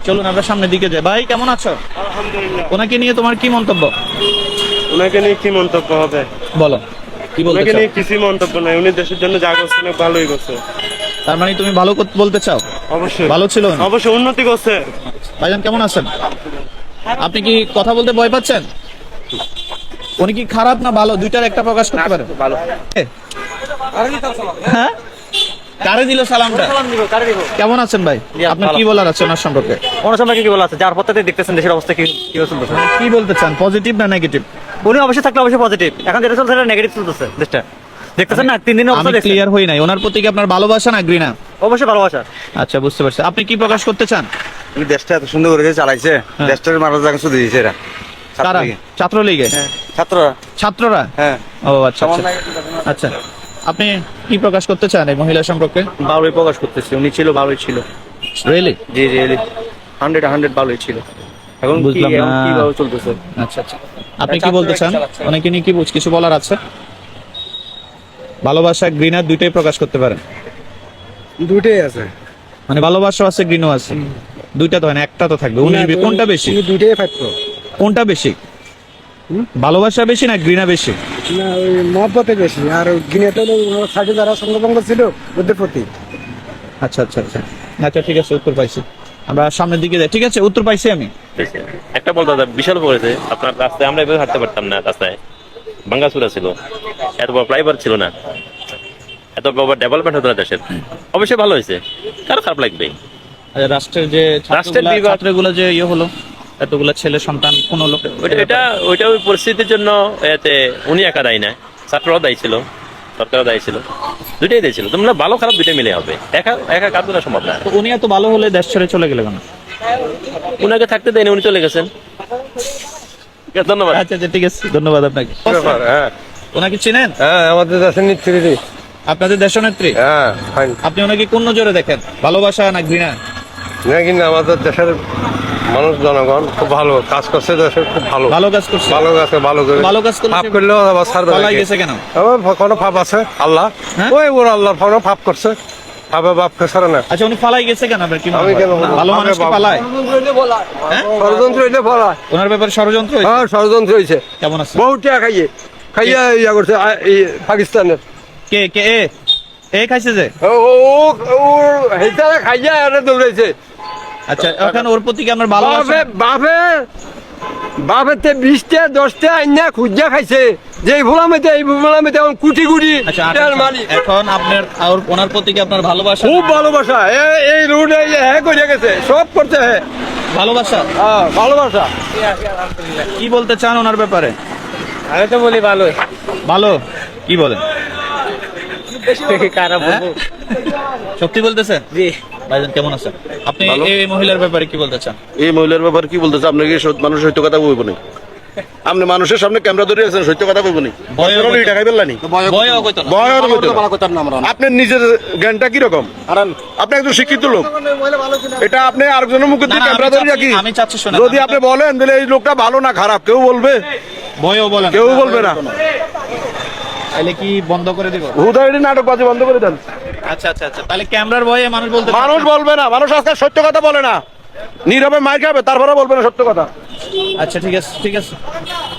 চলুন আমরা সামনের দিকে যাই। ভাই কেমন আছো? আলহামদুলিল্লাহ। ওনাকে নিয়ে তোমার কি মন্তব্য? ওনাকে নিয়ে কি মন্তব্য হবে? বলো, কি বলতে ওনাকে চাও? নিয়ে কিছুই মন্তব্য নাই, উনি দেশের জন্য যা করছে অনেক ভালোই করছে। তার মানে তুমি ভালো বলতে চাও? অবশ্যই ভালো ছিল উনি? অবশ্যই উন্নতি করছে। ভাইজান কেমন আছেন? আপনি কি কথা বলতে ভয় পাচ্ছেন? উনি কি খারাপ না ভালো, দুইটার একটা প্রকাশ করতে পারেন? ভালো। হ্যাঁ, কারে দিল সালামটা? কেমন আছেন ভাই? আপনার কি বলার আছে ওনার সম্পর্কে? ওনার সম্পর্কে কি বলা আছে? যার পথে দেখতেছেন দেশের অবস্থা কি কি চলতেছে। কি বলতে চান, পজিটিভ না নেগেটিভ? উনি অবশ্যই থাকলে অবশ্যই পজিটিভ, এখন যেটা চলছে সেটা নেগেটিভ চলতেছে দেশটা। দেখতেছেন না 3 দিনের আমি অবস্থা দেখছেন। ক্লিয়ার হই নাই, ওনার প্রতি কি আপনার ভালোবাসা না ঘৃণা? অবশ্যই ভালোবাসা। আচ্ছা, বুঝতে পারছি। আপনি কি প্রকাশ করতে চান? উনি দেশটা এত সুন্দর করে চালাইছে, হ্যাঁ। দেশটার মানুষ যাকে শুধু দিয়েছে এরা কারা? ছাত্রলীগে? ছাত্ররা। ছাত্ররা? হ্যাঁ, ও আচ্ছা আচ্ছা। আচ্ছা, আপনি কি প্রকাশ করতে চান এই মহিলা সম্পর্কে? ভালোই প্রকাশ করতেছে, উনি ছিল ভালোই ছিল। রিয়েলি? জি জি 100 ভালোই ছিল। এখন কি বুঝলাম না। এখন কিভাবে চলতেছে? আচ্ছা আচ্ছা। আপনি কি বলতে চান? অনেকে নিয়ে কি কিছু বলার আছে? ভালোবাসা ঘৃণা দুইটাই প্রকাশ করতে পারেন? দুইটাই আছে, মানে ভালোবাসা আছে ঘৃণা আছে, দুইটা তো হয় না, একটা তো থাকবে। উনি কোনটা বেশি? দুইটাই ফাইতো কোনটা বেশি? ভালোবাসা বেশি না ঘৃণা বেশি? না, ওই মহব্বতে বেশি, আর গিনেতে সাইডে যারা সঙ্গভঙ্গ ছিল ওদের প্রতি। আচ্ছা আচ্ছা আচ্ছা আচ্ছা, ঠিক আছে, উত্তর পাইছি। আমরা সামনের দিকে যাই। ঠিক আছে, উত্তর পাইছি আমি। একটা বলতে দাদা বিশাল পড়েছে আপনার রাস্তায়, আমরা এভাবে হাঁটতে পারতাম না, রাস্তায় ভাঙ্গাচুরা ছিল, এত বড় ফ্লাইওভার ছিল না, এত বড় ডেভেলপমেন্ট হতো না দেশের। অবশ্যই ভালো হয়েছে, কারো খারাপ লাগবে? আচ্ছা, রাষ্ট্রের যে রাষ্ট্রের বিভাগ- ছাত্রগুলো যে ইয়ে হলো, এতগুলা ছেলে সন্তান কোন হলো? ওইটা ওই পরিস্থিতির জন্য এতে উনি একা দায়ী না, ছাত্ররাও দায়ী ছিল, সরকারও দায়ী ছিল, দুইটাই দায়ী ছিল। তোমরা ভালো খারাপ দুইটাই মিলে হবে, একা একা কাজ করা সম্ভব না। তো উনি এত ভালো হলে দেশ ছেড়ে চলে গেলে কেন? উনাকে থাকতে দেয়নি, উনি চলে গেছেন। ধন্যবাদ। আচ্ছা আচ্ছা, ঠিক আছে, ধন্যবাদ আপনাকে। হ্যাঁ ওনাকে চিনেন? হ্যাঁ, আমাদের দেশের নেত্রী। আপনাদের দেশনেত্রী? হ্যাঁ, ফাইন। আপনি ওনাকে কোন নজরে দেখেন, ভালোবাসা না ঘৃণা? না, কিন্তু আমাদের দেশের মানুষ জনগণ খুব ভালো কাজ করছে, দেশের খুব ভালো ভালো কাজ করছে? ভালো কাজ ভালো করে ভালো কাজ করলে পাপ সে- করলেও আবার ছাড়বে পালাই নাকি? গেছে কেন? আবার কোনো পাপ আছে আল্লাহ, হ্যাঁ? ওই ওর আল্লাহর কোনো পাপ করছে, পাপে বাপকে ছাড়ে না। আচ্ছা, উনি ফালাই গেছে কেন আপনার কি মনে আমি হয়? কেন বলবো? ভালো মানুষ কি বাবা- পালায়? হ্যাঁ? ষড়যন্ত্র হইলে বলা, ওনার ব্যাপারে ষড়যন্ত্র হয়েছে? হ্যাঁ ষড়যন্ত্র হয়েছে, কেমন আছে? বহু টাকা খাইয়ে খাইয়া ইয়া করছে এই পাকিস্তানের। কে কে এ খাইছে যে? হেতারা খাইয়া এনে দৌড়াইছে। আচ্ছা, এখন ওর প্রতি কি আপনার ভালোবাসা? বাপে বাপে বাপেতে 20টা 10টা আইনা খুঁজা খাইছে, যে ভোলামেতে এই ভোলামেতে এখন কুটি কুটি আচ্ছা, টাকার মালিক। এখন আপনার আর ওনার প্রতি কি আপনার ভালোবাসা? খুব ভালোবাসা, এই রোডে হ্যাঁ করে গেছে, সব করতে হ্যাঁ ভালোবাসা? ভালোবাসা। কি বলতে চান ওনার ব্যাপারে? আমি তো বলি ভালোই। ভালো? কি বলেন? খারাপ হ্যাঁ? সত্যি বলতেছেন? জি। ভাইজান কেমন আছেন? আপনি ভালো। এই মহিলার ব্যাপারে কি বলতে চান? এই মহিলার ব্যাপারে কি বলতেছে? আপনি কি মানুষের সত্য কথা বলবো নি? আপনি মানুষের সামনে ক্যামেরা ধরে আছেন, সত্য কথা বলবো নি? ভয়ও কইতো- টাকা পেলানি ভয়ও কইতো না। আপনার নিজের জ্ঞানটা কিরকম? আপনি একজন শিক্ষিত লোক, এটা আপনি আরেকজনের মুখে না, দিয়ে না, ক্যামেরা আমি ধরে চাচ্ছি- রাখি। আমি চাচ্ছি শোনেন, যদি আমি আপনি তো- বলেন তাহলে এই লোকটা ভালো না খারাপ, কেউ বলবে? ভয়ও বলেন? কেউ বলবে না। তাহলে কি বন্ধ করে দিব? হুদায়নি নাটকবাজি বন্ধ করে দেন। আচ্ছা আচ্ছা আচ্ছা, তাহলে ক্যামেরার ভয়ে মানুষ বলতে মানুষ বলবে না, মানুষ আজকাল সত্য কথা বলে না, নীরবে মার খাবে, তারপরে বলবে না সত্য কথা। আচ্ছা, ঠিক আছে ঠিক আছে।